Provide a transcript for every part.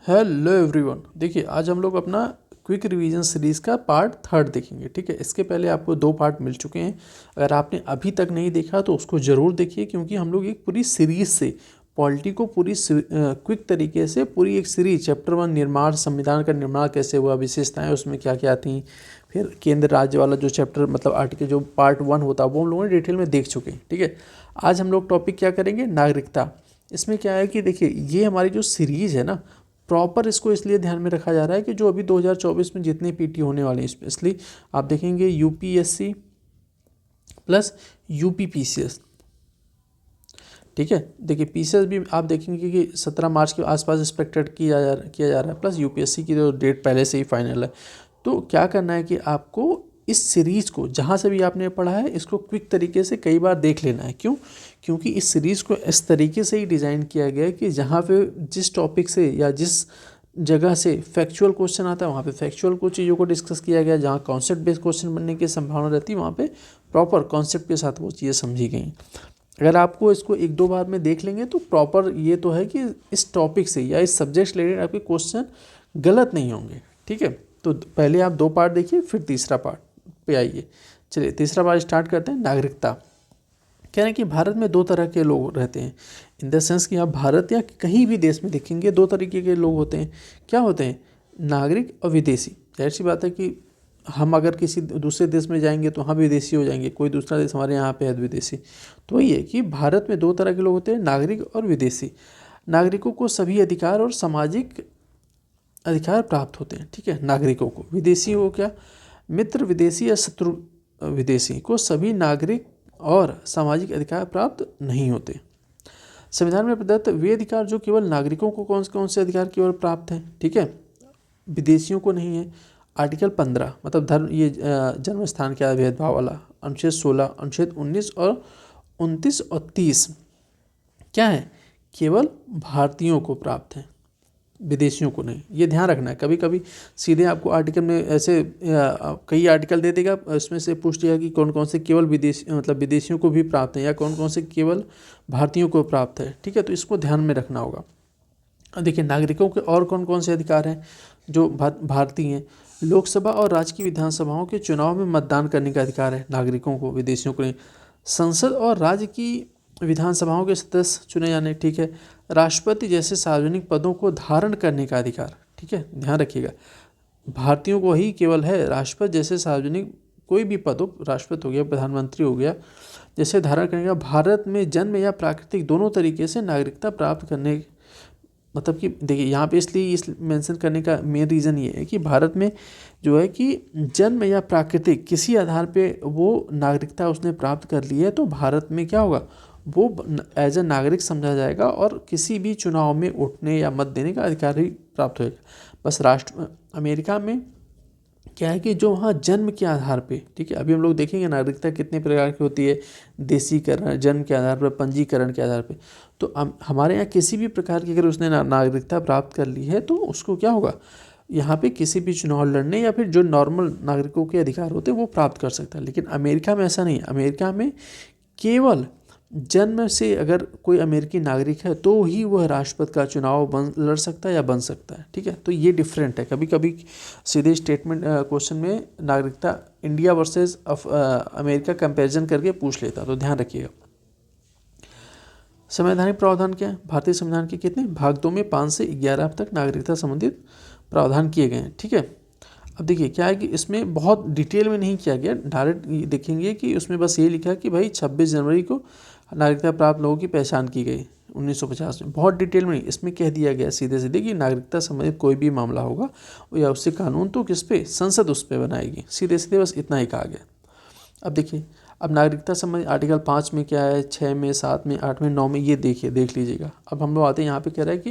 Hello everyone. देखिए आज हम लोग अपना क्विक रिवीजन सीरीज़ का पार्ट 3 देखेंगे। ठीक है, इसके पहले आपको 2 पार्ट मिल चुके हैं। अगर आपने अभी तक नहीं देखा तो उसको ज़रूर देखिए, क्योंकि हम लोग एक पूरी सीरीज़ से पॉलिटी को पूरी क्विक तरीके से पूरी एक सीरीज चैप्टर 1 निर्माण, संविधान का निर्माण कैसे हुआ, विशेषताएं उसमें क्या क्या थी, फिर केंद्र राज्य वाला जो चैप्टर मतलब आर्टिकल जो पार्ट 1 होता है वो हम लोगों ने डिटेल में देख चुके हैं। ठीक है, आज हम लोग टॉपिक क्या करेंगे, नागरिकता। इसमें क्या है कि देखिए ये हमारी जो सीरीज़ है ना, प्रॉपर इसको इसलिए ध्यान में रखा जा रहा है कि जो अभी 2024 में जितने पीटी होने वाले हैं, स्पेशली आप देखेंगे यूपीएससी प्लस यूपीपीसीएस। ठीक है, देखिए पीसीएस भी आप देखेंगे कि 17 मार्च के आसपास एक्सपेक्टेड किया जा रहा है, प्लस यूपीएससी की तो डेट पहले से ही फाइनल है। तो क्या करना है कि आपको इस सीरीज़ को जहाँ से भी आपने पढ़ा है इसको क्विक तरीके से कई बार देख लेना है। क्यों? क्योंकि इस सीरीज़ को इस तरीके से ही डिज़ाइन किया गया है कि जहाँ पे जिस टॉपिक से या जिस जगह से फैक्चुअल क्वेश्चन आता है वहाँ पे फैक्चुअल कुछ चीज़ों को डिस्कस किया गया, जहाँ कॉन्सेप्ट बेस्ड क्वेश्चन बनने की संभावना रहती है वहाँ पे प्रॉपर कॉन्सेप्ट के साथ वो चीज़ें समझी गई। अगर आपको इसको 1-2 बार में देख लेंगे तो प्रॉपर ये तो है कि इस टॉपिक से या इस सब्जेक्ट से रिलेटेड आपके क्वेश्चन गलत नहीं होंगे। ठीक है, तो पहले आप 2 पार्ट देखिए, फिर तीसरा पार्ट पे आइए। चलिए तीसरा पार्ट स्टार्ट करते हैं। नागरिकता कह रहे हैं कि भारत में 2 तरह के लोग रहते हैं। इन द सेंस कि आप भारत या कहीं भी देश में देखेंगे 2 तरीके के लोग होते हैं। क्या होते हैं? नागरिक और विदेशी। जाहिर सी बात है कि हम अगर किसी दूसरे देश में जाएंगे तो वहाँ विदेशी हो जाएंगे, कोई दूसरा देश हमारे यहाँ पे है विदेशी। तो वही है कि भारत में 2 तरह के लोग होते हैं, नागरिक और विदेशी। नागरिकों को सभी अधिकार और सामाजिक अधिकार प्राप्त होते हैं। ठीक है, नागरिकों को। विदेशी हो क्या? मित्र विदेशी या शत्रु विदेशी को सभी नागरिक और सामाजिक अधिकार प्राप्त नहीं होते। संविधान में प्रदत्त वे अधिकार जो केवल नागरिकों को कौन कौन से अधिकार केवल प्राप्त हैं, ठीक है, विदेशियों को नहीं है। आर्टिकल 15 मतलब धर्म, ये जन्म स्थान का भेदभाव वाला, अनुच्छेद 16, अनुच्छेद 19 और 29 और 30 क्या है? केवल भारतीयों को प्राप्त है, विदेशियों को नहीं। ये ध्यान रखना है। कभी कभी सीधे आपको आर्टिकल में ऐसे कई आर्टिकल दे देगा, इसमें से पूछ लिया कि कौन कौन से केवल विदेशी मतलब विदेशियों को भी प्राप्त है या कौन कौन से केवल भारतीयों को प्राप्त है। ठीक है, तो इसको ध्यान में रखना होगा। देखिए नागरिकों के और कौन कौन से अधिकार हैं जो भारतीय हैं। लोकसभा और राज्य की विधानसभाओं के चुनाव में मतदान करने का अधिकार है नागरिकों को, विदेशियों को नहीं। संसद और राज्य की विधानसभाओं के सदस्य चुने जाने। ठीक है, राष्ट्रपति जैसे सार्वजनिक पदों को धारण करने का अधिकार। ठीक है, ध्यान रखिएगा, भारतीयों को ही केवल है राष्ट्रपति जैसे सार्वजनिक कोई भी पद हो, राष्ट्रपति हो गया, प्रधानमंत्री हो गया, जैसे धारण करने का। भारत में जन्म या प्राकृतिक दोनों तरीके से नागरिकता प्राप्त करने, मतलब कि देखिए यहाँ पे इसलिए इस मेंशन करने का मेन रीज़न ये है कि भारत में जो है कि जन्म या प्राकृतिक किसी आधार पे वो नागरिकता उसने प्राप्त कर ली है, तो भारत में क्या होगा, वो एज ए नागरिक समझा जाएगा और किसी भी चुनाव में उठने या मत देने का अधिकार ही प्राप्त होगा। बस अमेरिका में क्या है कि जो वहाँ जन्म के आधार पे, ठीक है, अभी हम लोग देखेंगे नागरिकता कितने प्रकार की होती है, देशीकरण, जन्म के आधार पर, पंजीकरण के आधार पे। तो हमारे यहाँ किसी भी प्रकार की अगर उसने नागरिकता प्राप्त कर ली है तो उसको क्या होगा, यहाँ पे किसी भी चुनाव लड़ने या फिर जो नॉर्मल नागरिकों के अधिकार होते हैं वो प्राप्त कर सकता है। लेकिन अमेरिका में ऐसा नहीं है। अमेरिका में केवल जन्म से अगर कोई अमेरिकी नागरिक है तो ही वह राष्ट्रपति का चुनाव लड़ सकता है या बन सकता है। ठीक है, तो ये डिफरेंट है। कभी कभी सीधे स्टेटमेंट क्वेश्चन में नागरिकता इंडिया वर्सेस अमेरिका कंपैरिजन करके पूछ लेता, तो ध्यान रखिएगा। संवैधानिक प्रावधान क्या है? भारतीय संविधान के कितने भाग 2 में 5 से 11 अब तक नागरिकता संबंधित प्रावधान किए गए हैं। ठीक है, अब देखिए क्या है कि इसमें बहुत डिटेल में नहीं किया गया, डायरेक्ट देखेंगे कि उसमें बस ये लिखा है कि भाई 26 जनवरी को नागरिकता प्राप्त लोगों की पहचान की गई 1950 में। बहुत डिटेल में नहीं, इसमें कह दिया गया सीधे सीधे कि नागरिकता संबंधित कोई भी मामला होगा या उससे कानून तो किस पे, संसद उस पर बनाएगी। सीधे सीधे बस इतना ही कहा गया। अब देखिए, अब नागरिकता संबंधित आर्टिकल 5 में क्या है, 6 में, 7 में, 8 में, 9 में, ये देखिए, देख लीजिएगा। अब हम लोग आते हैं यहाँ पे, कह रहा है कि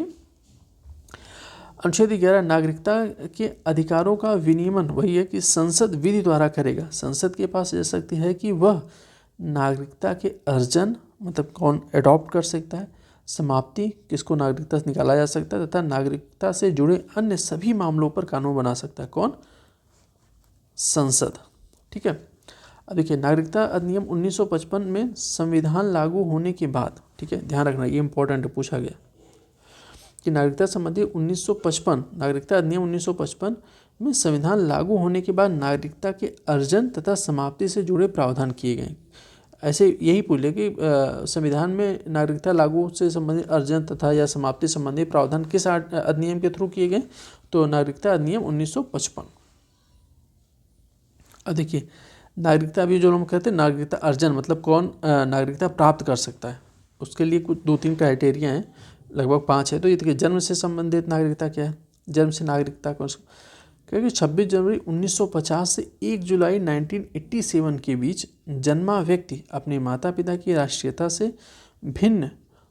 अनुच्छेद 11 नागरिकता के अधिकारों का विनियमन वही है कि संसद विधि द्वारा करेगा। संसद के पास यह शक्ति है कि वह नागरिकता के अर्जन मतलब कौन अडॉप्ट कर सकता है, समाप्ति किसको नागरिकता से निकाला जा सकता है, तथा नागरिकता से जुड़े अन्य सभी मामलों पर कानून बना सकता है। कौन? संसद। ठीक है, अब देखिए नागरिकता अधिनियम 1955 में संविधान लागू होने के बाद, ठीक है, ध्यान रखना ये इंपॉर्टेंट है, पूछा गया कि नागरिकता संबंधी 1955 नागरिकता अधिनियम 1955 में संविधान लागू होने के बाद नागरिकता के अर्जन तथा समाप्ति से जुड़े प्रावधान किए गए। ऐसे यही बोले कि संविधान में नागरिकता लागू से संबंधित अर्जन तथा या समाप्ति संबंधी प्रावधान किस अधिनियम के थ्रू किए गए, तो नागरिकता अधिनियम 1955। अब देखिए नागरिकता, अभी जो हम कहते हैं नागरिकता अर्जन मतलब कौन नागरिकता प्राप्त कर सकता है, उसके लिए कुछ 2-3 क्राइटेरिया हैं, लगभग 5 है। तो ये देखिए जन्म से संबंधित नागरिकता क्या है, जन्म से नागरिकता कौन, क्योंकि 26 जनवरी 1950 से 1 जुलाई 1987 के बीच जन्मा व्यक्ति अपने माता पिता की राष्ट्रीयता से भिन्न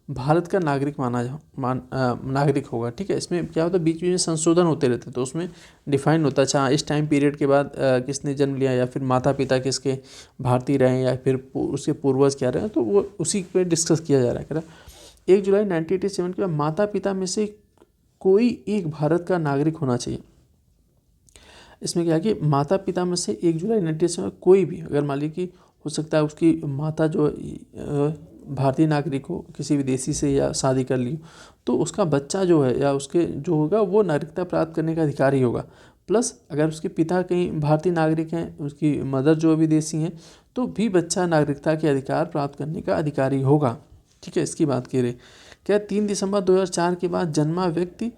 भारत का नागरिक नागरिक होगा। ठीक है, इसमें क्या होता है, बीच में संशोधन होते रहते, तो उसमें डिफाइन होता है अच्छा इस टाइम पीरियड के बाद किसने जन्म लिया, या फिर माता पिता किसके भारतीय रहे या फिर उसके पूर्वज क्या रहे, तो वो उसी पे डिस्कस किया जा रहा है। 1 जुलाई 1987 के बाद माता पिता में से कोई एक भारत का नागरिक होना चाहिए। इसमें क्या है कि माता पिता में से 1 जुलाई 1987 में कोई भी, अगर मान लीजिए कि हो सकता है उसकी माता जो भारतीय नागरिक हो, किसी विदेशी से या शादी कर ली, तो उसका बच्चा जो है या उसके जो होगा वो नागरिकता प्राप्त करने का अधिकारी होगा। प्लस अगर उसके पिता कहीं भारतीय नागरिक हैं, उसकी मदर जो विदेशी हैं, तो भी बच्चा नागरिकता के अधिकार प्राप्त करने का अधिकारी होगा। ठीक है, इसकी बात की रहे। क्या 3 दिसंबर 2004 के बाद जन्मा व्यक्ति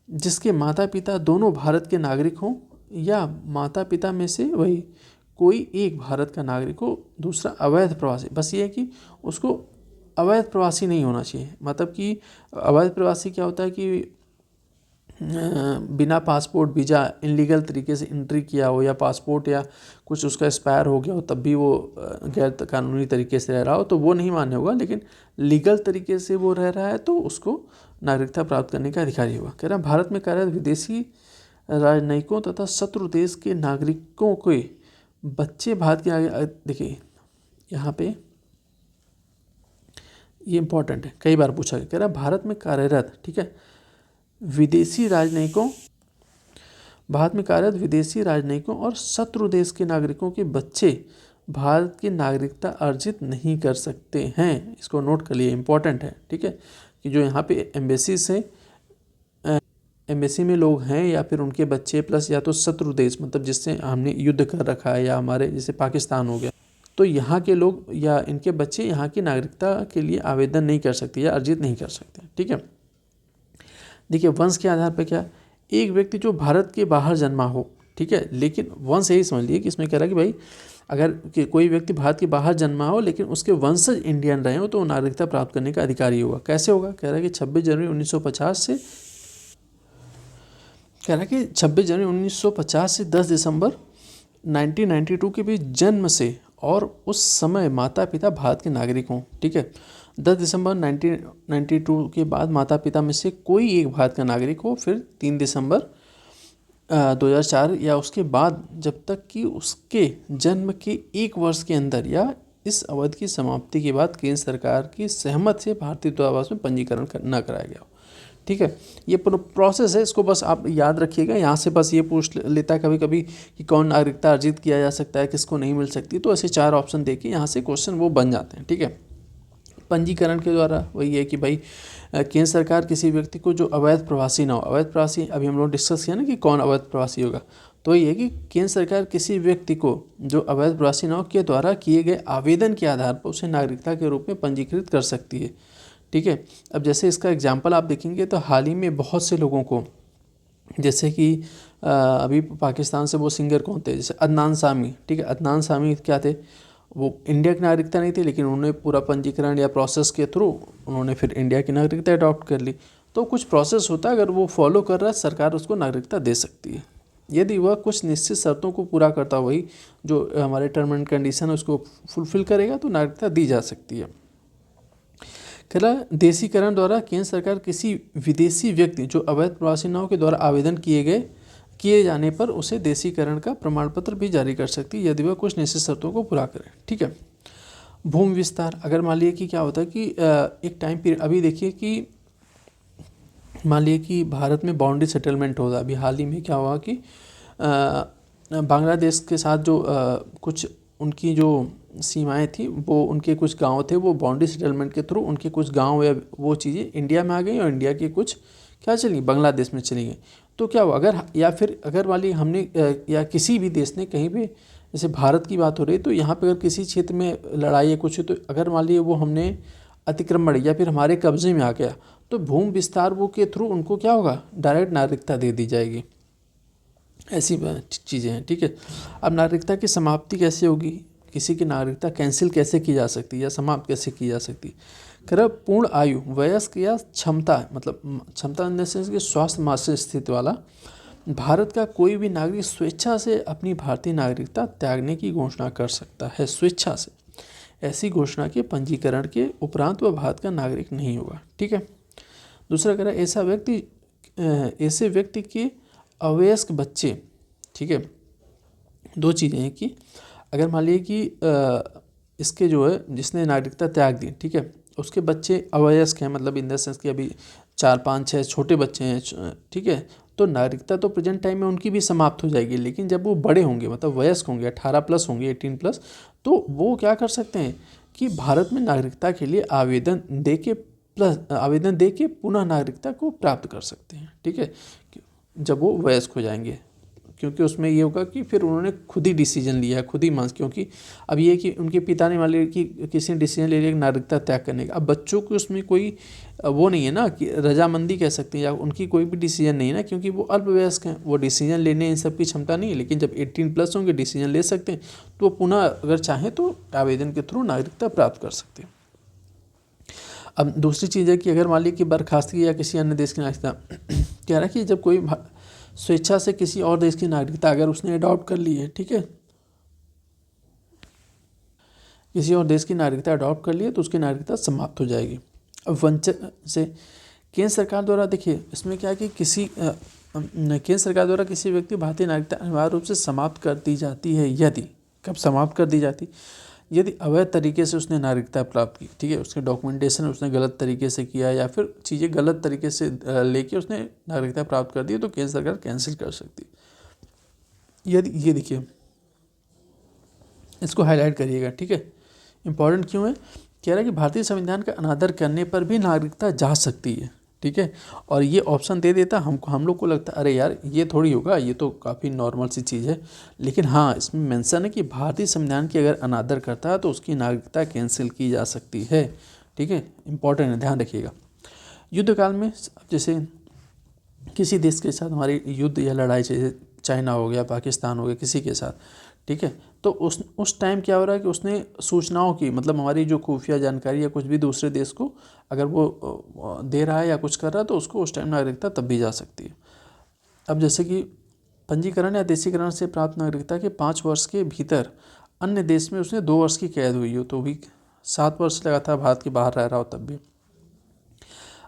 जिसके माता पिता दोनों भारत के नागरिक हों या माता पिता में से वही कोई एक भारत का नागरिक हो, दूसरा अवैध प्रवासी, बस ये है कि उसको अवैध प्रवासी नहीं होना चाहिए। मतलब कि अवैध प्रवासी क्या होता है कि बिना पासपोर्ट वीज़ा इनलीगल तरीके से एंट्री किया हो, या पासपोर्ट या कुछ उसका एक्सपायर हो गया हो तब भी वो गैर कानूनी तरीके से रह रहा हो, तो वो नहीं मान्य होगा। लेकिन लीगल तरीके से वो रह रहा है तो उसको नागरिकता प्राप्त करने का अधिकारी होगा। कह रहा है भारत में कार्यरत विदेशी राजनयिकों तथा शत्रु देश के नागरिकों के बच्चे भारत के आगे, देखिए यहाँ पे ये इंपॉर्टेंट है, कई बार पूछा गया। कह रहा भारत में कार्यरत, ठीक है, भारत में कार्यरत विदेशी राजनयिकों और शत्रु देश के नागरिकों के बच्चे भारत की नागरिकता अर्जित नहीं कर सकते हैं। इसको नोट कर लिए, इंपॉर्टेंट है। ठीक है, कि जो यहाँ पे एम्बेसी में लोग हैं या फिर उनके बच्चे, प्लस या तो शत्रु देश मतलब जिससे हमने युद्ध कर रखा है, या हमारे जैसे पाकिस्तान हो गया, तो यहाँ के लोग या इनके बच्चे यहाँ की नागरिकता के लिए आवेदन नहीं कर सकते या अर्जित नहीं कर सकते। ठीक है, देखिए वंश के आधार पर क्या, एक व्यक्ति जो भारत के बाहर जन्मा हो, ठीक है, लेकिन वंश यही समझ लिए कि इसमें कह रहा है कि भाई अगर कोई व्यक्ति भारत के बाहर जन्मा हो लेकिन उसके वंशज इंडियन रहे हो तो नागरिकता प्राप्त करने का अधिकारी होगा। कैसे होगा, कह रहा है कि 26 जनवरी 1950 से 10 दिसंबर 1992 के बीच जन्म से और उस समय माता पिता भारत के नागरिक हों। ठीक है, 10 दिसंबर 1992 के बाद माता पिता में से कोई एक भारत का नागरिक हो, फिर 3 दिसंबर 2004 या उसके बाद, जब तक कि उसके जन्म के 1 वर्ष के अंदर या इस अवधि की समाप्ति के बाद केंद्र सरकार की सहमति से भारतीय दूतावास में पंजीकरण न कराया गया हो। ठीक है, ये प्रोसेस है, इसको बस आप याद रखिएगा। यहाँ से बस ये पूछ लेता है कभी कभी कि कौन नागरिकता अर्जित किया जा सकता है, किसको नहीं मिल सकती, तो ऐसे 4 ऑप्शन देखिए, यहाँ से क्वेश्चन वो बन जाते हैं। ठीक है, पंजीकरण के द्वारा वही है कि भाई केंद्र सरकार किसी व्यक्ति को जो अवैध प्रवासी ना हो, अवैध प्रवासी अभी हम लोग डिस्कस किया ना कि कौन अवैध प्रवासी होगा, तो ये है कि केंद्र सरकार किसी व्यक्ति को जो अवैध प्रवासी ना हो के द्वारा किए गए आवेदन के आधार पर उसे नागरिकता के रूप में पंजीकृत कर सकती है। ठीक है, अब जैसे इसका एग्जाम्पल आप देखेंगे तो हाल ही में बहुत से लोगों को, जैसे कि अभी पाकिस्तान से वो सिंगर कौन थे, जैसे अदनान सामी। ठीक है, अदनान सामी क्या थे, वो इंडिया की नागरिकता नहीं थी, लेकिन उन्होंने पूरा पंजीकरण या प्रोसेस के थ्रू उन्होंने फिर इंडिया की नागरिकता अडॉप्ट कर ली। तो कुछ प्रोसेस होता है, अगर वो फॉलो कर रहा है सरकार उसको नागरिकता दे सकती है, यदि वह कुछ निश्चित शर्तों को पूरा करता, वही जो हमारे टर्म एंड कंडीशन है उसको फुलफिल करेगा तो नागरिकता दी जा सकती है। कह रहा देशीकरण द्वारा केंद्र सरकार किसी विदेशी व्यक्ति जो अवैध प्रवासी नाव के द्वारा आवेदन किए जाने पर उसे देशीकरण का प्रमाण पत्र भी जारी कर सकती है, यदि वह कुछ निश्चित शर्तों को पूरा करे। ठीक है, भूमि विस्तार, अगर मान लिया कि क्या होता है कि एक टाइम पीरियड, अभी देखिए कि मान लिया कि भारत में बाउंड्री सेटलमेंट होता है। अभी हाल ही में क्या हुआ कि बांग्लादेश के साथ जो कुछ उनकी जो सीमाएं थी, वो उनके कुछ गांव थे, वो बाउंड्री सेटलमेंट के थ्रू उनके कुछ गांव या वो चीज़ें इंडिया में आ गई और इंडिया के कुछ क्या चली, बांग्लादेश में चली गई। तो क्या हुआ, अगर या फिर अगर वाली हमने या किसी भी देश ने कहीं पे, जैसे भारत की बात हो रही है, तो यहाँ पे अगर किसी क्षेत्र में लड़ाई या कुछ है, तो अगर मान लीजिए वो हमने अतिक्रमण या फिर हमारे कब्जे में आ गया, तो भूमि विस्तार वो के थ्रू उनको क्या होगा, डायरेक्ट नागरिकता दे दी जाएगी। ऐसी चीज़ें हैं, ठीक है। अब नागरिकता की समाप्ति कैसे होगी, किसी की नागरिकता कैंसिल कैसे की जा सकती है या समाप्त कैसे की जा सकती है। कर पूर्ण आयु, वयस्क या क्षमता, मतलब क्षमता इन द सेंस कि स्वास्थ्य मास्य स्थिति वाला भारत का कोई भी नागरिक स्वेच्छा से अपनी भारतीय नागरिकता त्यागने की घोषणा कर सकता है, स्वेच्छा से। ऐसी घोषणा के पंजीकरण के उपरांत वह भारत का नागरिक नहीं होगा, ठीक है। दूसरा कह रहा है ऐसे व्यक्ति के अवयस्क बच्चे, ठीक है। दो चीज़ें हैं कि अगर मान लीजिए कि इसके जो है जिसने नागरिकता त्याग दी, ठीक है, उसके बच्चे अवयस्क हैं, मतलब इन द सेंस कि अभी 4, 5, 6 छोटे बच्चे हैं, ठीक है, तो नागरिकता तो प्रेजेंट टाइम में उनकी भी समाप्त हो जाएगी। लेकिन जब वो बड़े होंगे, मतलब वयस्क होंगे, 18+ होंगे, 18+, तो वो क्या कर सकते हैं कि भारत में नागरिकता के लिए आवेदन दे के पुनः नागरिकता को प्राप्त कर सकते हैं, ठीक है, जब वो वयस्क हो जाएंगे। क्योंकि उसमें ये होगा कि फिर उन्होंने खुद ही डिसीजन लिया है, खुद ही क्योंकि अब ये कि उनके पिता ने मान लिया कि किसी ने डिसीजन ले लिया कि नागरिकता त्याग करने का, अब बच्चों को उसमें कोई वो नहीं है ना कि रजामंदी कह सकते हैं, या उनकी कोई भी डिसीजन नहीं है ना, क्योंकि वो अल्पवयस्क हैं, वो डिसीजन लेने इन सब की क्षमता नहीं है। लेकिन जब 18+ होंगे, डिसीजन ले सकते हैं, तो वो पुनः अगर चाहें तो आवेदन के थ्रू नागरिकता प्राप्त कर सकते हैं। अब दूसरी चीज़ है कि अगर मान लीजिए कि बर्खास्तगी या किसी अन्य देश की नागरिकता कह रहा है कि जब कोई स्वेच्छा से किसी और देश की नागरिकता अगर उसने अडॉप्ट कर ली है, ठीक है, किसी और देश की नागरिकता अडॉप्ट कर ली है, तो उसकी नागरिकता समाप्त हो जाएगी। अब वंचन से केंद्र सरकार द्वारा, देखिए इसमें क्या है कि केंद्र सरकार द्वारा किसी व्यक्ति भारतीय नागरिकता अनिवार्य रूप से समाप्त कर दी जाती है यदि, कब समाप्त कर दी जाती, यदि अवैध तरीके से उसने नागरिकता प्राप्त की, ठीक है, उसके डॉक्यूमेंटेशन उसने गलत तरीके से किया या फिर चीज़ें गलत तरीके से लेके उसने नागरिकता प्राप्त कर दी, तो केंद्र सरकार कैंसिल कर सकती है। यदि ये देखिए, इसको हाईलाइट करिएगा, ठीक है, इंपॉर्टेंट क्यों है, कह रहा है कि भारतीय संविधान का अनादर करने पर भी नागरिकता जा सकती है, ठीक है। और ये ऑप्शन दे देता हम लोग को लगता है अरे यार ये थोड़ी होगा, ये तो काफ़ी नॉर्मल सी चीज़ है। लेकिन हाँ, इसमें मेंशन है कि भारतीय संविधान की अगर अनादर करता है तो उसकी नागरिकता कैंसिल की जा सकती है, ठीक है, इंपॉर्टेंट है, ध्यान रखिएगा। युद्ध काल में जैसे किसी देश के साथ हमारी युद्ध या लड़ाई, जैसे चाइना हो गया, पाकिस्तान हो गया, किसी के साथ, ठीक है, तो उस टाइम क्या हो रहा है कि उसने सूचनाओं की, मतलब हमारी जो खुफिया जानकारी या कुछ भी दूसरे देश को अगर वो दे रहा है या कुछ कर रहा है, तो उसको उस टाइम नागरिकता तब भी जा सकती है। अब जैसे कि पंजीकरण या देशीकरण से प्राप्त नागरिकता के 5 वर्ष के भीतर अन्य देश में उसने 2 वर्ष की कैद हुई हो, तो भी 7 वर्ष लगातार भारत के बाहर रह रहा हो तब भी।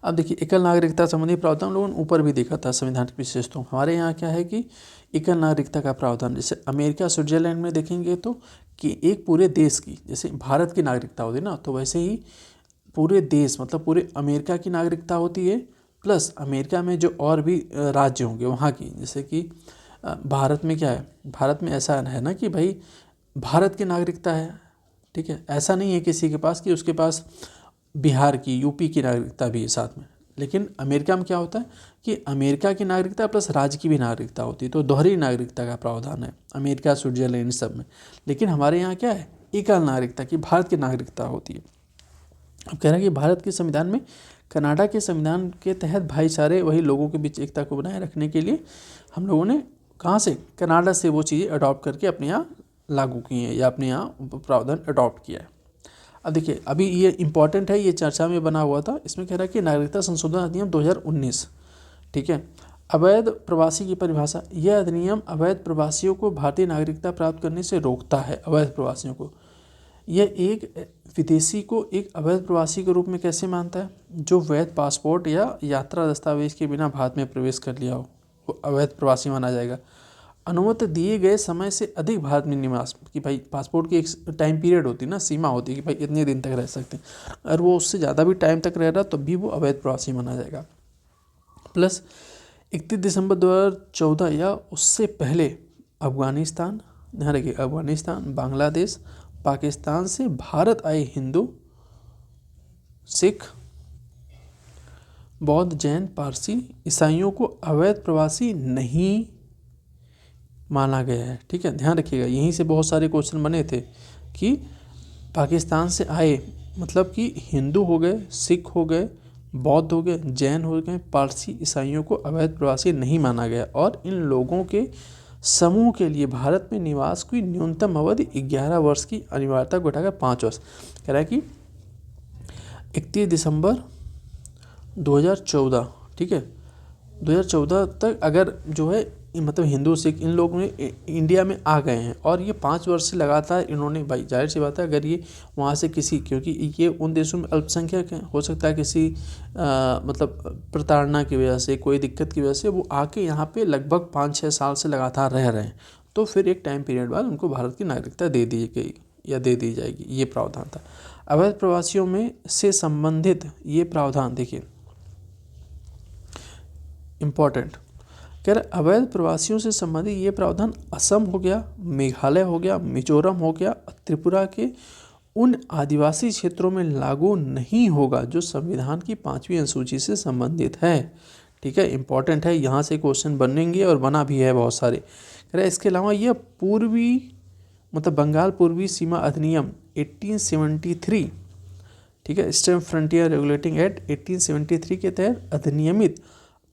अब देखिए, एकल नागरिकता संबंधी प्रावधान लोगों ने ऊपर भी देखा था संविधान की विशेषताओं। हमारे यहाँ क्या है कि एकल नागरिकता का प्रावधान, जैसे अमेरिका, स्विट्जरलैंड में देखेंगे तो कि एक पूरे देश की, जैसे भारत की नागरिकता होती है ना, तो वैसे ही पूरे देश, मतलब पूरे अमेरिका की नागरिकता होती है, प्लस अमेरिका में जो और भी राज्य होंगे वहाँ की, जैसे कि भारत में क्या है, भारत में ऐसा है ना कि भाई भारत की नागरिकता है, ठीक है, ऐसा नहीं है किसी के पास कि उसके पास बिहार की, यूपी की नागरिकता भी है साथ में। लेकिन अमेरिका में क्या होता है कि अमेरिका की नागरिकता प्लस राज्य की भी नागरिकता होती है, तो दोहरी नागरिकता का प्रावधान है अमेरिका, स्विट्जरलैंड सब में। लेकिन हमारे यहाँ क्या है, एकल नागरिकता की, भारत की नागरिकता होती है। अब कह रहे हैं कि भारत के संविधान में कनाडा के संविधान के तहत भाईचारे, वही लोगों के बीच एकता को बनाए रखने के लिए हम लोगों ने कहाँ से, कनाडा से वो चीज़ें अडॉप्ट करके अपने यहाँ लागू की हैं या अपने यहाँ प्रावधान अडॉप्ट किया है। अब देखिए, अभी ये इंपॉर्टेंट है, ये चर्चा में बना हुआ था। इसमें कह रहा है कि नागरिकता संशोधन अधिनियम 2019, ठीक है, अवैध प्रवासी की परिभाषा, यह अधिनियम अवैध प्रवासियों को भारतीय नागरिकता प्राप्त करने से रोकता है। अवैध प्रवासियों को, यह एक विदेशी को एक अवैध प्रवासी के रूप में कैसे मानता है, जो वैध पासपोर्ट या यात्रा दस्तावेज के बिना भारत में प्रवेश कर लिया हो, वो अवैध प्रवासी माना जाएगा। अनुमति दिए गए समय से अधिक भारत में निवास, कि भाई पासपोर्ट की एक टाइम पीरियड होती है ना, सीमा होती है कि भाई इतने दिन तक रह सकते हैं, और वो उससे ज़्यादा भी टाइम तक रह रहा तब भी वो अवैध प्रवासी माना जाएगा। प्लस 31 दिसंबर 2014 या उससे पहले अफगानिस्तान, ध्यान रखिए, अफगानिस्तान, बांग्लादेश, पाकिस्तान से भारत आए हिंदू, सिख, बौद्ध, जैन, पारसी, ईसाइयों को अवैध प्रवासी नहीं माना गया है। ठीक है, ध्यान रखिएगा, यहीं से बहुत सारे क्वेश्चन बने थे कि पाकिस्तान से आए मतलब कि हिंदू हो गए, सिख हो गए, बौद्ध हो गए, जैन हो गए, पारसी, ईसाइयों को अवैध प्रवासी नहीं माना गया और इन लोगों के समूह के लिए भारत में निवास की न्यूनतम अवधि 11 वर्ष की अनिवार्यता को घटाकर 5 वर्ष। कह रहा है कि 31 दिसंबर 2014, ठीक है, 2014 तक अगर जो है मतलब हिंदू सिख इन लोग में इंडिया में आ गए हैं और ये 5 वर्ष से लगातार इन्होंने, भाई जाहिर सी बात है अगर ये वहाँ से किसी, क्योंकि ये उन देशों में अल्पसंख्यक हैं, हो सकता है किसी मतलब प्रताड़ना की वजह से, कोई दिक्कत की वजह से वो आके यहाँ पे लगभग 5-6 साल से लगातार रह रहे हैं, तो फिर एक टाइम पीरियड बाद उनको भारत की नागरिकता दे दी गई या दे दी जाएगी, ये प्रावधान था। अवैध प्रवासियों में से संबंधित ये प्रावधान देखिए इम्पॉर्टेंट, कह रहे अवैध प्रवासियों से संबंधित ये प्रावधान असम हो गया, मेघालय हो गया, मिजोरम हो गया, त्रिपुरा के उन आदिवासी क्षेत्रों में लागू नहीं होगा जो संविधान की 5वीं अनुसूची से संबंधित है। ठीक है, इंपॉर्टेंट है, यहाँ से क्वेश्चन बनेंगे और बना भी है बहुत सारे। कह रहे इसके अलावा यह पूर्वी मतलब बंगाल पूर्वी सीमा अधिनियम 1873, ठीक है, ईस्टर्न फ्रंटियर रेगुलेटिंग एक्ट 1873 के तहत अधिनियमित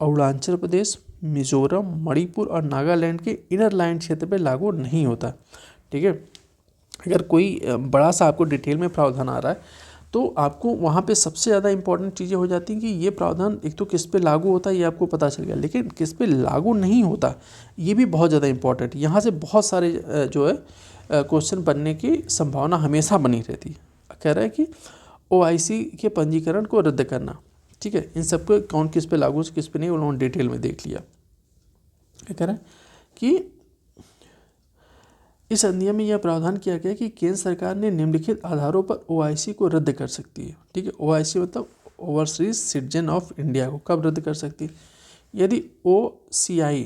अरुणाचल प्रदेश, मिजोरम, मणिपुर और नागालैंड के इनर लाइन क्षेत्र पर लागू नहीं होता। ठीक है, अगर कोई बड़ा सा आपको डिटेल में प्रावधान आ रहा है तो आपको वहाँ पे सबसे ज़्यादा इंपॉर्टेंट चीज़ें हो जाती हैं कि ये प्रावधान एक तो किस पे लागू होता है ये आपको पता चल गया, लेकिन किस पे लागू नहीं होता ये भी बहुत ज़्यादा इंपॉर्टेंट। यहाँ से बहुत सारे जो है क्वेश्चन बनने की संभावना हमेशा बनी रहती है। कह रहा है कि OIC के पंजीकरण को रद्द करना, ठीक है, इन सबको कौन किस पे लागू किस पे नहीं उन्होंने डिटेल में देख लिया। क्या कह रहा है कि इस अधिनियम में यह प्रावधान किया गया कि केंद्र सरकार ने निम्नलिखित आधारों पर OIC को रद्द कर सकती है। ठीक है, OIC मतलब ओवरसीज सिटीजन ऑफ इंडिया को कब रद्द कर सकती है, यदि OCI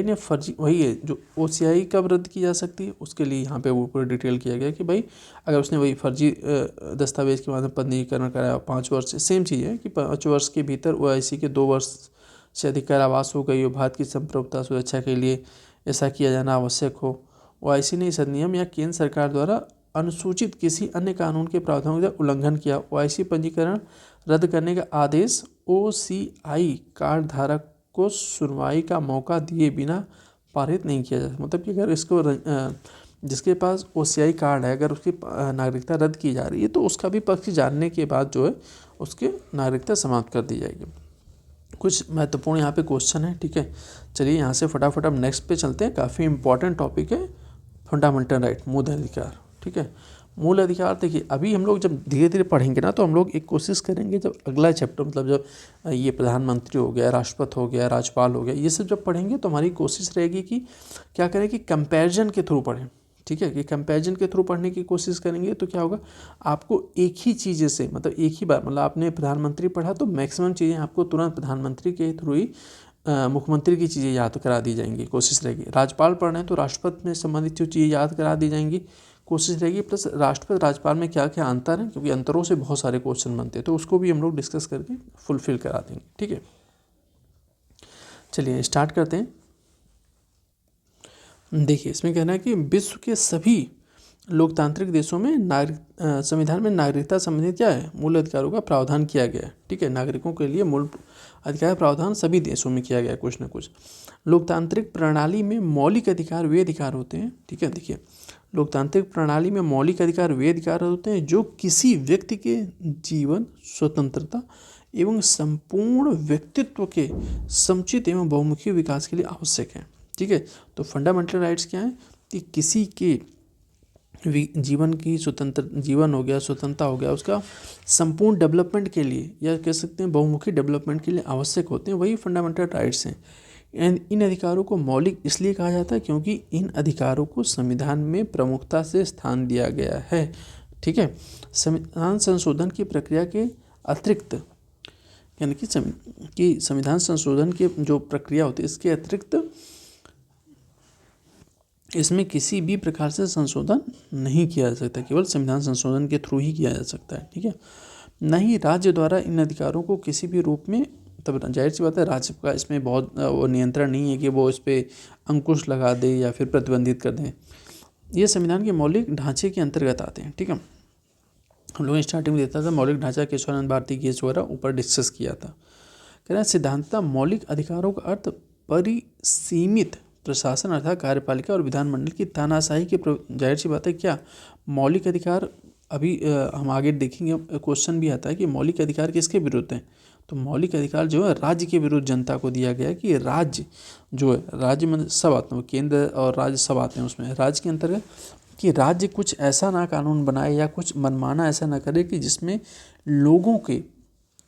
ने फर्जी, वही है जो OCI कब रद्द की जा सकती है उसके लिए यहाँ पे वो पूरा डिटेल किया गया कि भाई अगर उसने वही फर्जी दस्तावेज के माध्यम पंजीकरण कराया 5 वर्ष से, सेम चीज़ है कि 5 वर्ष के भीतर OIC के 2 वर्ष से अधिक कारावास हो गई हो, भारत की संप्रभुता सुरक्षा के लिए ऐसा किया जाना आवश्यक हो। OIC ने इस अधिनियम या केंद्र सरकार द्वारा अनुसूचित किसी अन्य कानून के प्रावधानों का उल्लंघन किया, OIC पंजीकरण रद्द करने का आदेश OCI कार्ड धारक को सुनवाई का मौका दिए बिना पारित नहीं किया जा सकता। मतलब कि अगर इसको जिसके पास OCI कार्ड है अगर उसकी नागरिकता रद्द की जा रही है तो उसका भी पक्ष जानने के बाद जो है उसकी नागरिकता समाप्त कर दी जाएगी। कुछ महत्वपूर्ण यहाँ पे क्वेश्चन है। ठीक है, चलिए यहाँ से फटाफट हम नेक्स्ट पे चलते हैं। काफ़ी इंपॉर्टेंट टॉपिक है फंडामेंटल राइट, मूल अधिकार। ठीक है, मूल अधिकार देखिए अभी हम लोग जब धीरे धीरे पढ़ेंगे ना तो हम लोग एक कोशिश करेंगे जब अगला चैप्टर मतलब जब ये प्रधानमंत्री हो गया, राष्ट्रपति हो गया, राज्यपाल हो गया, ये सब जब पढ़ेंगे तो हमारी कोशिश रहेगी कि क्या करें कि कंपैरिजन के थ्रू पढ़ें। ठीक है, कि कंपैरिजन के थ्रू पढ़ने की कोशिश करेंगे तो क्या होगा, आपको एक ही चीज़ें से मतलब एक ही बार मतलब आपने प्रधानमंत्री पढ़ा तो मैक्सिमम चीज़ें आपको तुरंत प्रधानमंत्री के थ्रू ही मुख्यमंत्री की चीज़ें याद करा दी जाएंगी, कोशिश रहेगी। राज्यपाल पढ़ रहे हैं तो राष्ट्रपति में संबंधित जो चीज़ें याद करा दी जाएंगी, कोशिश रहेगी। प्लस राष्ट्रपति राज्यपाल में क्या क्या अंतर है, क्योंकि अंतरों से बहुत सारे क्वेश्चन बनते हैं तो उसको भी हम लोग डिस्कस करके फुलफिल करा देंगे। ठीक है, चलिए स्टार्ट करते हैं। देखिए इसमें कहना है कि विश्व के सभी लोकतांत्रिक देशों में संविधान में नागरिकता संबंधित क्या है, मूल अधिकारों का प्रावधान किया गया है। ठीक है, नागरिकों के लिए मूल अधिकार प्रावधान सभी देशों में किया गया है कुछ ना कुछ। लोकतांत्रिक प्रणाली में मौलिक अधिकार वे अधिकार होते हैं। ठीक है, देखिए लोकतांत्रिक प्रणाली में मौलिक अधिकार वे अधिकार होते हैं जो किसी व्यक्ति के जीवन, स्वतंत्रता एवं संपूर्ण व्यक्तित्व के समुचित एवं बहुमुखी विकास के लिए आवश्यक है। ठीक है, तो फंडामेंटल राइट्स क्या है कि किसी के जीवन की जीवन हो गया, स्वतंत्रता हो गया, उसका संपूर्ण डेवलपमेंट के लिए या कह सकते हैं बहुमुखी डेवलपमेंट के लिए आवश्यक होते हैं, वही फंडामेंटल राइट्स हैं। इन अधिकारों को मौलिक इसलिए कहा जाता है क्योंकि इन अधिकारों को संविधान में प्रमुखता से स्थान दिया गया है। ठीक है, संविधान संशोधन की प्रक्रिया के अतिरिक्त यानी कि संविधान संशोधन की जो प्रक्रिया होती है इसके अतिरिक्त इसमें किसी भी प्रकार से संशोधन नहीं किया जा सकता, केवल संविधान संशोधन के थ्रू ही किया जा सकता है। ठीक है, न ही राज्य द्वारा इन अधिकारों को किसी भी रूप में, तब जाहिर सी बात है राज्य का इसमें बहुत वो नियंत्रण नहीं है कि वो इस पर अंकुश लगा दे या फिर प्रतिबंधित कर दें। ये संविधान के मौलिक ढांचे के अंतर्गत आते हैं। ठीक है, हम लोगों ने स्टार्टिंग में देता था मौलिक ढांचा केशवानंद भारती केस वगैरह ऊपर डिस्कस किया था। कह रहे हैं सिद्धांततः मौलिक अधिकारों का अर्थ परिसीमित प्रशासन अर्थात कार्यपालिका और विधानमंडल की तानाशाही के जाहिर सी बात है क्या मौलिक अधिकार, अभी हम आगे देखेंगे क्वेश्चन भी आता है कि मौलिक अधिकार किसके विरुद्ध हैं। तो मौलिक अधिकार जो है राज्य के विरुद्ध जनता को दिया गया है कि राज्य जो है, राज्य में सब आते हैं, केंद्र और राज्य सब आते हैं उसमें, राज्य के अंतर्गत कि राज्य कुछ ऐसा ना कानून बनाए या कुछ मनमाना ऐसा ना करे कि जिसमें लोगों के,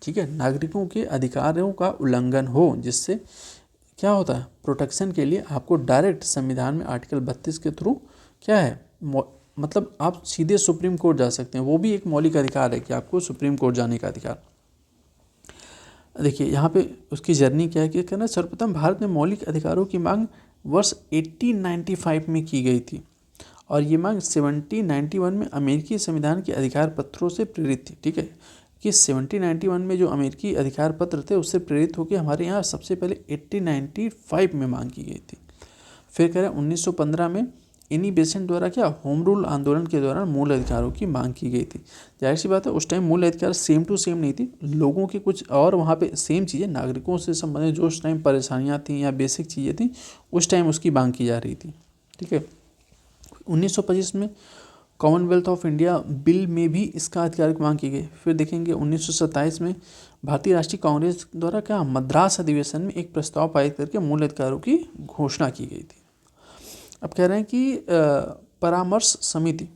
ठीक है, नागरिकों के अधिकारों का उल्लंघन हो, जिससे क्या होता है प्रोटेक्शन के लिए आपको डायरेक्ट संविधान में आर्टिकल 32 के थ्रू क्या है मतलब आप सीधे सुप्रीम कोर्ट जा सकते हैं। वो भी एक मौलिक अधिकार है कि आपको सुप्रीम कोर्ट जाने का अधिकार। देखिए यहाँ पे उसकी जर्नी क्या है कि कहना सर्वप्रथम भारत में मौलिक अधिकारों की मांग वर्ष 1895 में की गई थी और ये मांग 1791 में अमेरिकी संविधान के अधिकार पत्रों से प्रेरित थी। ठीक है, कि 1791 में जो अमेरिकी अधिकार पत्र थे उससे प्रेरित होकर हमारे यहाँ सबसे पहले 1895 में मांग की गई थी। फिर कह रहे हैं 1915 में इन्हीं बेसेंट द्वारा क्या होम रूल आंदोलन के दौरान मूल अधिकारों की मांग की गई थी। जाहिर सी बात है उस टाइम मूल अधिकार सेम टू सेम नहीं थी, लोगों की कुछ और वहाँ पे सेम चीज़ें, नागरिकों से संबंधित जो उस टाइम परेशानियाँ थी या बेसिक चीज़ें थी उस टाइम उसकी मांग की जा रही थी। ठीक है, 1925 में कॉमनवेल्थ ऑफ इंडिया बिल में भी इसका अधिकार की मांग की गई। फिर देखेंगे 1927 में भारतीय राष्ट्रीय कांग्रेस द्वारा क्या मद्रास अधिवेशन में एक प्रस्ताव पारित करके मूल अधिकारों की घोषणा की गई थी। अब कह रहे हैं कि परामर्श समिति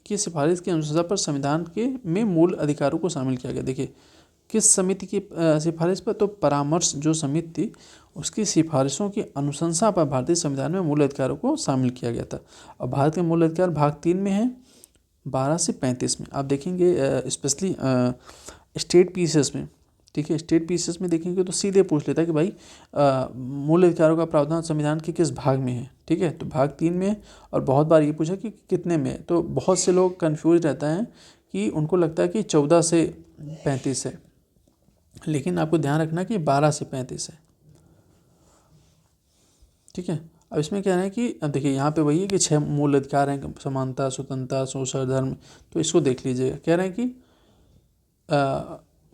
की सिफारिश की अनुशंसा पर संविधान के में मूल अधिकारों को शामिल किया गया। देखिए किस समिति की सिफारिश पर, तो परामर्श जो समिति थी उसकी सिफारिशों की अनुशंसा पर भारतीय संविधान में मूल अधिकारों को शामिल किया गया था। और भारत के मूल अधिकार भाग 3 में है 12 से 35 में आप देखेंगे, स्पेशली स्टेट पीसेस में। ठीक है, स्टेट पीसेस में देखेंगे तो सीधे पूछ लेता है कि भाई मूल अधिकारों का प्रावधान संविधान के किस भाग में है। ठीक है, तो भाग 3 में है और बहुत बार ये पूछा कि कितने में है, तो बहुत से लोग कंफ्यूज रहता है कि उनको लगता है कि 14 से 35 है, लेकिन आपको ध्यान रखना कि 12 से 35 है। ठीक है, अब इसमें कह रहे हैं कि अब देखिए यहाँ पे वही है कि 6 मूल अधिकार हैं, समानता, स्वतंत्रता, शोषण, धर्म, तो इसको देख लीजिएगा। कह रहे हैं कि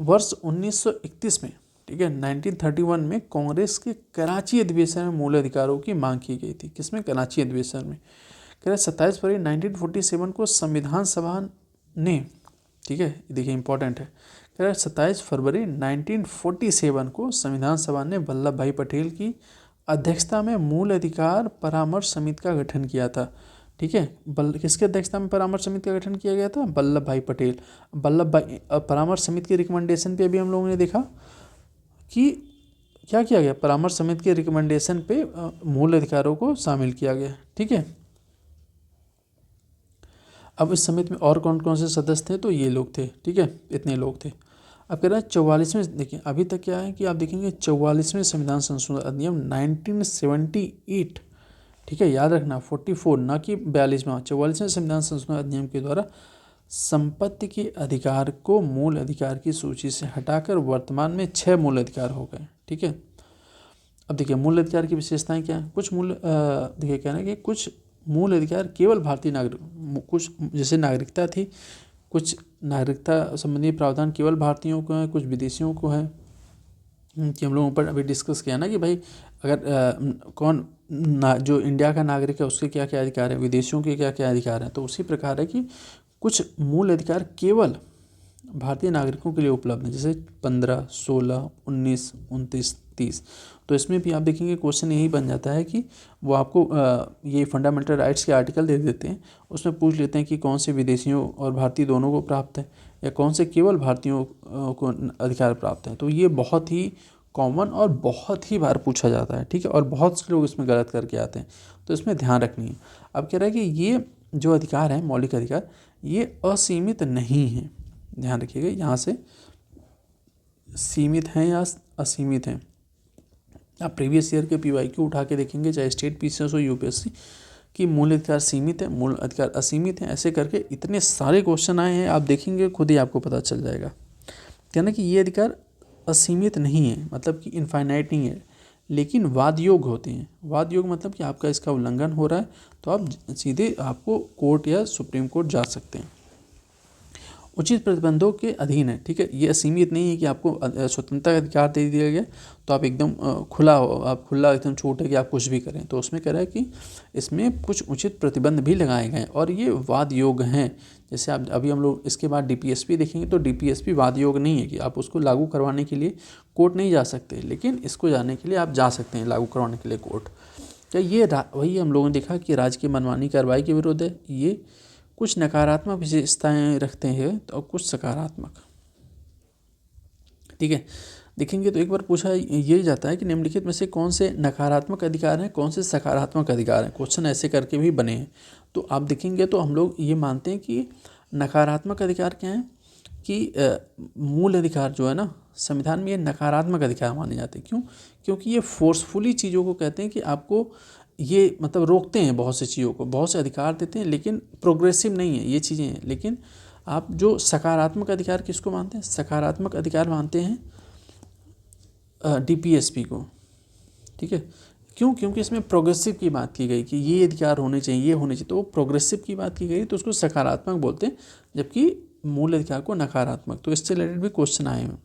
वर्ष 1931 में, ठीक है, 1931 में कांग्रेस के कराची अधिवेशन में मूल अधिकारों की मांग की गई थी। किसमें? कराची अधिवेशन में। कह रहे 27 फरवरी 1947 को संविधान सभा ने, ठीक है, देखिए इंपॉर्टेंट है, कह रहे 27 फरवरी 1947 को संविधान सभा ने वल्लभ भाई पटेल की अध्यक्षता में मूल अधिकार परामर्श समिति का गठन किया था। ठीक है, किसके अध्यक्षता में परामर्श समिति का गठन किया गया था? वल्लभ भाई पटेल। वल्लभ भाई परामर्श समिति के रिकमेंडेशन पे अभी हम लोगों ने देखा कि क्या किया गया, परामर्श समिति के रिकमेंडेशन पे मूल अधिकारों को शामिल किया गया। ठीक है, अब इस समिति में और कौन कौन से सदस्य थे? तो ये लोग थे। ठीक है, इतने लोग थे। अब कह रहे हैं 44वें, देखिए अभी तक क्या है कि आप देखेंगे 44वें संविधान संशोधन अधिनियम 1978, ठीक है, याद रखना 44 ना कि 42वां, 44वें संविधान संशोधन अधिनियम के द्वारा संपत्ति के अधिकार को मूल अधिकार की सूची से हटाकर वर्तमान में 6 मूल अधिकार हो गए। ठीक है, अब देखिए मूल अधिकार की विशेषताएं क्या है। कुछ मूल देखिए कहना है कि कुछ मूल अधिकार केवल भारतीय नागरिक, कुछ जैसे नागरिकता थी, कुछ नागरिकता संबंधी प्रावधान केवल भारतीयों को है, कुछ विदेशियों को है, कि हम लोगों पर अभी डिस्कस किया ना कि भाई अगर कौन जो इंडिया का नागरिक है उसके क्या क्या अधिकार है, विदेशियों के क्या क्या अधिकार हैं। तो उसी प्रकार है कि कुछ मूल अधिकार केवल भारतीय नागरिकों के लिए उपलब्ध है, जैसे 15, 16, 19, 29, 30। तो इसमें भी आप देखेंगे क्वेश्चन यही बन जाता है कि वो आपको ये फंडामेंटल राइट्स के आर्टिकल दे देते हैं, उसमें पूछ लेते हैं कि कौन से विदेशियों और भारतीय दोनों को प्राप्त है या कौन से केवल भारतीयों को अधिकार प्राप्त है। तो ये बहुत ही कॉमन और बहुत ही बार पूछा जाता है। ठीक है, और बहुत से लोग इसमें गलत करके आते हैं, तो इसमें ध्यान रखनी है। अब कह रहा है कि ये जो अधिकार है, मौलिक अधिकार, ये असीमित नहीं है। ध्यान रखिएगा, यहाँ से सीमित हैं या असीमित हैं। आप प्रीवियस ईयर के PYQ उठा के देखेंगे, चाहे स्टेट पीसीएस हो यूपीएससी, कि मूल अधिकार सीमित है, मूल अधिकार असीमित है, ऐसे करके इतने सारे क्वेश्चन आए हैं, आप देखेंगे खुद ही आपको पता चल जाएगा। कहना कि ये अधिकार असीमित नहीं है, मतलब कि इनफाइनाइट नहीं है, लेकिन वाद योग्य होते हैं। वाद योग्य मतलब कि आपका इसका उल्लंघन हो रहा है तो आप सीधे आपको कोर्ट या सुप्रीम कोर्ट जा सकते हैं। उचित प्रतिबंधों के अधीन है, ठीक है। ये असीमित नहीं है कि आपको स्वतंत्रता का अधिकार दे दिया गया तो आप एकदम खुला हो, आप खुला एकदम छूट है कि आप कुछ भी करें। तो उसमें कह रहा है कि इसमें कुछ उचित प्रतिबंध भी लगाए गए और ये वाद योग्य हैं। जैसे आप अभी हम लोग इसके बाद डीपीएसपी देखेंगे तो डीपीएसपी वाद योग्य नहीं है कि आप उसको लागू करवाने के लिए कोर्ट नहीं जा सकते, लेकिन इसको जाने के लिए आप जा सकते हैं लागू करवाने के लिए कोर्ट। तो ये वही हम लोगों ने देखा कि राज्य की मनमानी कार्रवाई के विरुद्ध है। ये कुछ नकारात्मक विशेषताएं रखते हैं तो कुछ सकारात्मक, ठीक है। देखेंगे तो एक बार पूछा ये जाता है कि निम्नलिखित में से कौन से नकारात्मक अधिकार हैं, कौन से सकारात्मक अधिकार हैं। क्वेश्चन ऐसे करके भी बने हैं। तो आप देखेंगे तो हम लोग ये मानते हैं कि नकारात्मक अधिकार क्या है कि मूल अधिकार जो है ना संविधान में, ये नकारात्मक अधिकार माने जाते हैं। क्यों? क्योंकि ये फोर्सफुली चीज़ों को कहते हैं कि आपको ये मतलब रोकते हैं बहुत सी चीज़ों को, बहुत से अधिकार देते हैं, लेकिन प्रोग्रेसिव नहीं है ये चीज़ें हैं। लेकिन आप जो सकारात्मक अधिकार किसको मानते हैं? सकारात्मक अधिकार मानते हैं डीपीएसपी को, ठीक है। क्यों? क्योंकि इसमें प्रोग्रेसिव की बात की गई कि ये अधिकार होने चाहिए, ये होने चाहिए, तो वो प्रोग्रेसिव की बात की गई तो उसको सकारात्मक बोलते हैं, जबकि मूल अधिकार को नकारात्मक। तो इससे रिलेटेड भी क्वेश्चन आए हैं।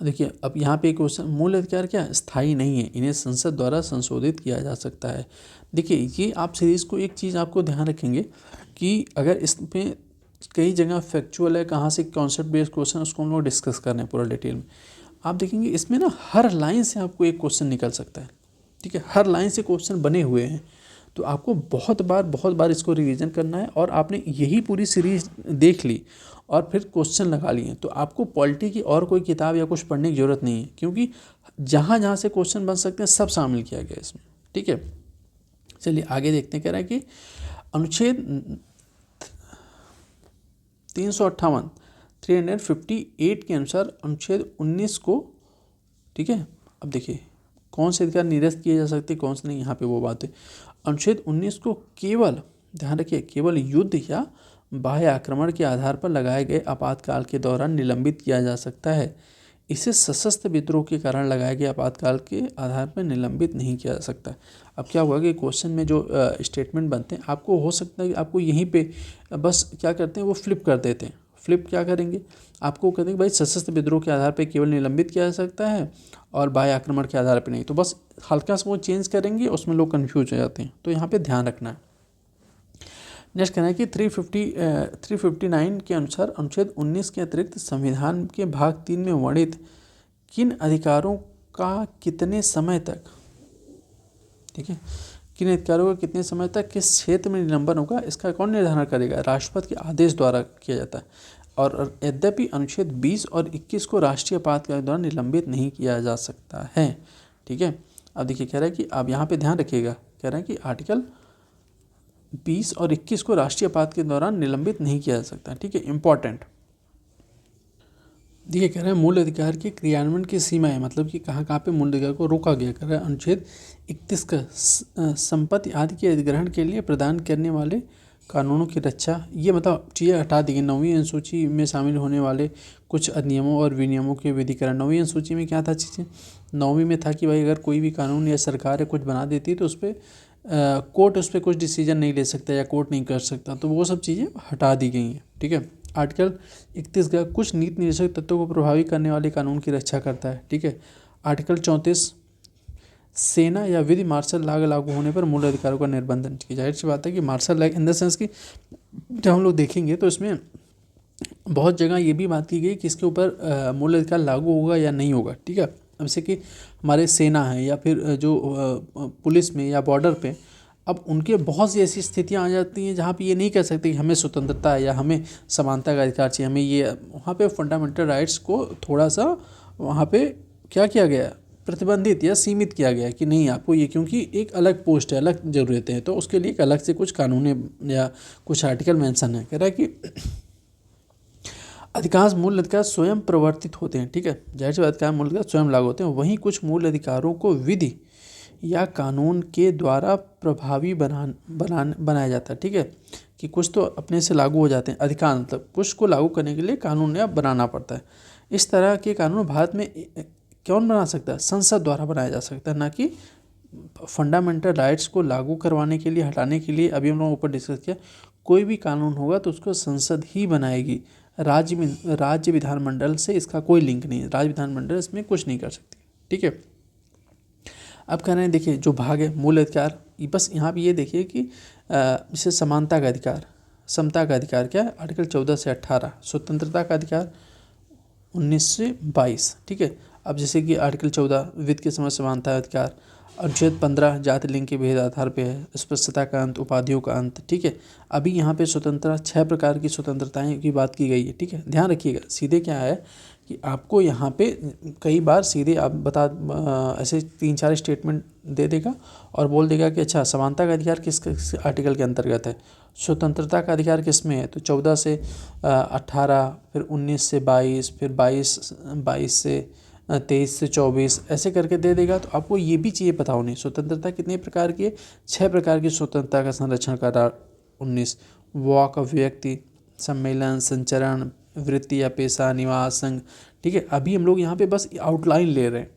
देखिए अब यहाँ पे क्वेश्चन, मूल अधिकार क्या स्थायी नहीं है, इन्हें संसद द्वारा संशोधित किया जा सकता है। देखिए ये आप सीरीज़ को एक चीज़ आपको ध्यान रखेंगे कि अगर इसमें कई जगह फैक्चुअल है, कहाँ से कॉन्सेप्ट बेस्ड क्वेश्चन, उसको हम लोग डिस्कस कर रहे हैं पूरा डिटेल में। आप देखेंगे इसमें ना हर लाइन से आपको एक क्वेश्चन निकल सकता है, ठीक है। हर लाइन से क्वेश्चन बने हुए हैं, तो आपको बहुत बार इसको रिवीजन करना है। और आपने यही पूरी सीरीज देख ली और फिर क्वेश्चन लगा लिए तो आपको पॉलिटी की और कोई किताब या कुछ पढ़ने की ज़रूरत नहीं है, क्योंकि जहाँ जहाँ से क्वेश्चन बन सकते हैं सब शामिल किया गया इसमें, ठीक है। चलिए आगे देखते हैं। कह रहा है कि अनुच्छेद 358 358 के अनुसार अनुच्छेद 19 को, ठीक है। अब देखिए कौन से अधिकार निरस्त किए जा सकते, कौन से नहीं, यहाँ पे वो बात है। अनुच्छेद 19 को केवल, ध्यान रखिए, केवल युद्ध या बाह्य आक्रमण के आधार पर लगाए गए आपातकाल के दौरान निलंबित किया जा सकता है। इसे सशस्त्र विद्रोह के कारण लगाए गए आपातकाल के आधार पर निलंबित नहीं किया जा सकता। अब क्या हुआ कि क्वेश्चन में जो स्टेटमेंट बनते हैं, आपको हो सकता है कि आपको यहीं पे बस क्या करते हैं वो फ्लिप कर देते हैं। फ्लिप क्या करेंगे, आपको कहते हैं कि भाई सशस्त्र विद्रोह के आधार पर केवल निलंबित किया जा सकता है और बाह्य आक्रमण के आधार पर नहीं, तो बस हल्का सा वो चेंज करेंगे, उसमें लोग कन्फ्यूज हो जाते हैं। तो यहाँ पर ध्यान रखना है। नेक्स्ट कहना है कि 359 के अनुसार अनुच्छेद 19 के अतिरिक्त संविधान के भाग 3 में वर्णित किन अधिकारों का कितने समय तक, ठीक है, किन अधिकारों का कितने समय तक किस क्षेत्र में निलंबन होगा, इसका कौन निर्धारण करेगा? राष्ट्रपति के आदेश द्वारा किया जाता है। और यद्यपि अनुच्छेद 20 और 21 को राष्ट्रीय आपातकाल के दौरान निलंबित नहीं किया जा सकता है, ठीक है। अब देखिए कह रहा है कि आप यहाँ पे ध्यान रखिएगा, कह रहा है कि आर्टिकल 20 और 21 को राष्ट्रीय आपात के दौरान निलंबित नहीं किया जा सकता, ठीक है, इंपॉर्टेंट। देखिए कह रहे हैं मूल अधिकार के क्रियान्वयन की सीमाएं, मतलब कि कहाँ कहाँ पे मूल अधिकार को रोका गया। कह रहा है अनुच्छेद 31 का संपत्ति आदि के अधिग्रहण के लिए प्रदान करने वाले कानूनों की रक्षा, ये मतलब चीज़ें हटा दी गई। 9वीं अनुसूची में शामिल होने वाले कुछ अधिनियमों और विनियमों के विधिकरण। 9वीं अनुसूची में क्या था चीज़ें, 9वीं में था कि भाई अगर कोई भी कानून या सरकार या कुछ बना देती तो उस पर कोर्ट उस पर कुछ डिसीजन नहीं ले सकता या कोर्ट नहीं कर सकता, तो वो सब चीज़ें हटा दी गई हैं, ठीक है। आर्टिकल 31 का कुछ नीति निर्देशक तत्वों को प्रभावित करने वाले कानून की रक्षा करता है, ठीक है। आर्टिकल 34 सेना या विधि मार्शल लॉ लागू होने पर मूल अधिकारों का निर्बंधन, ठीक है। जाहिर सी बात है कि martial law in the sense कि जब हम लोग देखेंगे तो इसमें बहुत जगह ये भी बात की गई कि इसके ऊपर मूल अधिकार लागू होगा या नहीं होगा, ठीक है। जैसे कि हमारे सेना है या फिर जो पुलिस में या बॉर्डर पे, अब उनके बहुत सी ऐसी स्थितियां आ जाती हैं जहाँ पे ये नहीं कह सकते कि हमें स्वतंत्रता है या हमें समानता का अधिकार चाहिए, हमें ये, वहाँ पे फंडामेंटल राइट्स को थोड़ा सा वहाँ पे क्या किया गया, प्रतिबंधित या सीमित किया गया कि नहीं आपको ये, क्योंकि एक अलग पोस्ट है, अलग ज़रूरतें हैं, तो उसके लिए एक अलग से कुछ कानून या कुछ आर्टिकल मेंशन है। कह रहा है कि अधिकांश मूल अधिकार स्वयं प्रवर्तित होते हैं, ठीक है। जाहिर सी बात है मूल अधिकार स्वयं लागू होते हैं, वहीं कुछ मूल अधिकारों को विधि या कानून के द्वारा प्रभावी बनाया जाता है, ठीक है। कि कुछ तो अपने से लागू हो जाते हैं, अधिकांश मतलब कुछ को लागू करने के लिए कानून नया बनाना पड़ता है। इस तरह के कानून भारत में कौन बना सकता है? संसद द्वारा बनाया जा सकता है, ना कि फंडामेंटल राइट्स को लागू करवाने के लिए, हटाने के लिए। अभी हम लोगों ऊपर डिस्कस किया, कोई भी कानून होगा तो उसको संसद ही बनाएगी, राज्य विधानमंडल से इसका कोई लिंक नहीं है, राज्य विधानमंडल इसमें कुछ नहीं कर सकती, ठीक है। अब कह रहे हैं देखिए जो भाग है मूल अधिकार, बस यहाँ पे ये देखिए कि जैसे समानता का अधिकार, समता का अधिकार क्या है? आर्टिकल 14 से 18, स्वतंत्रता का अधिकार 19 से 22, ठीक है। अब जैसे कि आर्टिकल 14 वित्त के समय समानता अधिकार, अनुच्छेद 15 जाति लिंग के भेद आधार पे है, स्पष्टता का अंत, उपाधियों का अंत, ठीक है। अभी यहाँ पे स्वतंत्रता 6 प्रकार की स्वतंत्रताएं की बात की गई है, ठीक है। ध्यान रखिएगा, सीधे क्या है कि आपको यहाँ पे कई बार सीधे आप ऐसे 3-4 स्टेटमेंट दे देगा और बोल देगा कि अच्छा समानता का अधिकार किस आर्टिकल के अंतर्गत है, स्वतंत्रता का अधिकार किस में है, तो 14 से 18, फिर 19 से 22, फिर 22 से 23 से 24 ऐसे करके दे देगा। तो आपको ये भी चाहिए पता होनी स्वतंत्रता कितने प्रकार की है? 6 प्रकार की स्वतंत्रता का संरक्षण कर रहा 19, वॉक ऑफ व्यक्ति, सम्मेलन, संचरण, वृत्ति या पेशा, निवास, संघ, ठीक है। अभी हम लोग यहाँ पे बस आउटलाइन ले रहे हैं,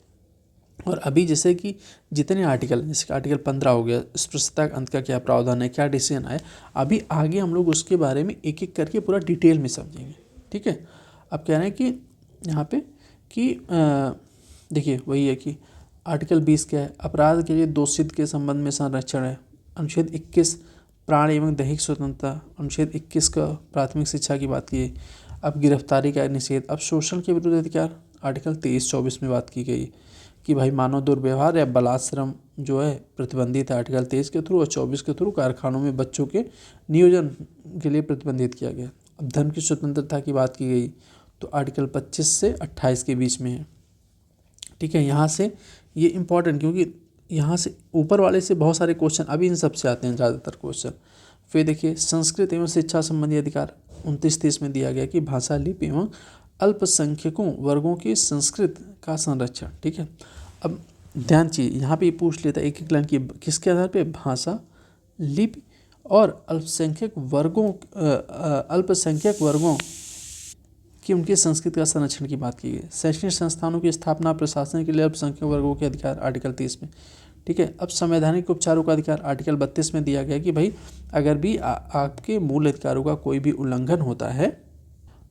और अभी जैसे कि जितने आर्टिकल, जैसे कि आर्टिकल 15 हो गया, स्पष्टता अंत का क्या प्रावधान है, क्या डिसीजन आया, अभी आगे हम लोग उसके बारे में एक एक करके पूरा डिटेल में समझेंगे, ठीक है। अब कह रहे हैं कि यहाँ पे कि देखिए वही है कि आर्टिकल 20 क्या है? अपराध के लिए दोषित के संबंध में संरक्षण है। अनुच्छेद 21 प्राण एवं दैहिक स्वतंत्रता, अनुच्छेद 21 का प्राथमिक शिक्षा की बात की है। अब गिरफ्तारी का निषेध, अब शोषण के विरुद्ध अधिकार आर्टिकल 23-24 में बात की गई कि भाई मानव दुर्व्यवहार या बलात्श्रम जो है प्रतिबंधित है आर्टिकल 23 के थ्रू, और 24 के थ्रू कारखानों में बच्चों के नियोजन के लिए प्रतिबंधित किया गया। अब धर्म की स्वतंत्रता की बात की गई तो आर्टिकल 25 से 28 के बीच में है, ठीक है। यहाँ से ये इम्पॉर्टेंट, क्योंकि यहाँ से ऊपर वाले से बहुत सारे क्वेश्चन अभी इन सब से आते हैं ज़्यादातर क्वेश्चन। फिर देखिए संस्कृत एवं शिक्षा संबंधी अधिकार 29-30 में दिया गया कि भाषा, लिपि एवं अल्पसंख्यकों वर्गों की संस्कृत का संरक्षण, ठीक है। अब ध्यान चाहिए यहाँ पे पूछ लेता है एक एक लाइन की, किसके आधार पे? भाषा, लिपि और अल्पसंख्यक वर्गों कि उनकी संस्कृति का संरक्षण की बात की गई। शैक्षणिक संस्थानों की स्थापना, प्रशासन के लिए अल्पसंख्यक वर्गों के अधिकार आर्टिकल 30 में, ठीक है। अब संवैधानिक उपचारों का अधिकार आर्टिकल 32 में दिया गया कि भाई अगर भी आपके मूल अधिकारों का कोई भी उल्लंघन होता है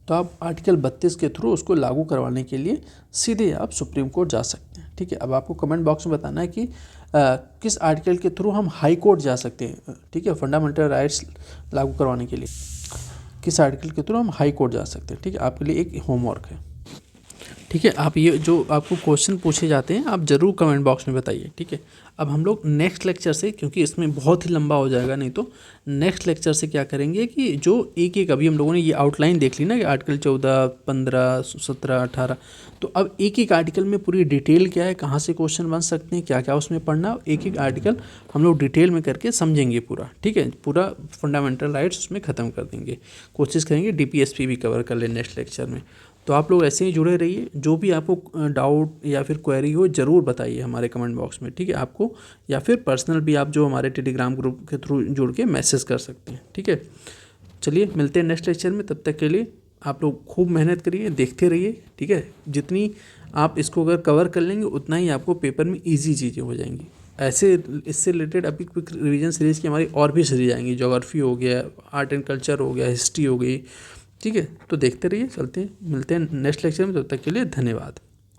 तो आप आर्टिकल 32 के थ्रू उसको लागू करवाने के लिए सीधे आप सुप्रीम कोर्ट जा सकते हैं, ठीक है। अब आपको कमेंट बॉक्स में बताना है कि किस आर्टिकल के थ्रू हम हाई कोर्ट जा सकते हैं, ठीक है। फंडामेंटल राइट्स लागू करवाने के लिए किस आर्टिकल के थ्रू हम हाई कोर्ट जा सकते हैं, ठीक है। आपके लिए एक होमवर्क है, ठीक है। आप ये जो आपको क्वेश्चन पूछे जाते हैं आप ज़रूर कमेंट बॉक्स में बताइए, ठीक है। अब हम लोग नेक्स्ट लेक्चर से, क्योंकि इसमें बहुत ही लंबा हो जाएगा नहीं तो नेक्स्ट लेक्चर से क्या करेंगे कि जो एक एक अभी हम लोगों ने ये आउटलाइन देख ली ना कि आर्टिकल 14, 15, 17, 18, तो अब एक एक आर्टिकल में पूरी डिटेल क्या है, कहाँ से क्वेश्चन बन सकते हैं, क्या क्या उसमें पढ़ना, एक एक आर्टिकल हम लोग डिटेल में करके समझेंगे पूरा, ठीक है। पूरा फंडामेंटल राइट्स उसमें ख़त्म कर देंगे, कोशिश करेंगे DPSP भी कवर कर ले नेक्स्ट लेक्चर में। तो आप लोग ऐसे ही जुड़े रहिए, जो भी आपको डाउट या फिर क्वेरी हो ज़रूर बताइए हमारे कमेंट बॉक्स में, ठीक है। आपको या फिर पर्सनल भी आप जो हमारे टेलीग्राम ग्रुप के थ्रू जुड़ के मैसेज कर सकते हैं, ठीक है। चलिए मिलते हैं नेक्स्ट लेक्चर में, तब तक के लिए आप लोग खूब मेहनत करिए, देखते रहिए, ठीक है। जितनी आप इसको अगर कवर कर लेंगे उतना ही आपको पेपर में ईजी चीज़ें हो जाएंगी। ऐसे इससे रिलेटेड अभी क्विक रिवीजन सीरीज़ की हमारी और भी सीरीज आएंगी, ज्योग्राफी हो गया, आर्ट एंड कल्चर हो गया, हिस्ट्री हो गई, ठीक है। तो देखते रहिए, चलते हैं, मिलते हैं नेक्स्ट लेक्चर में, तब तक के लिए धन्यवाद।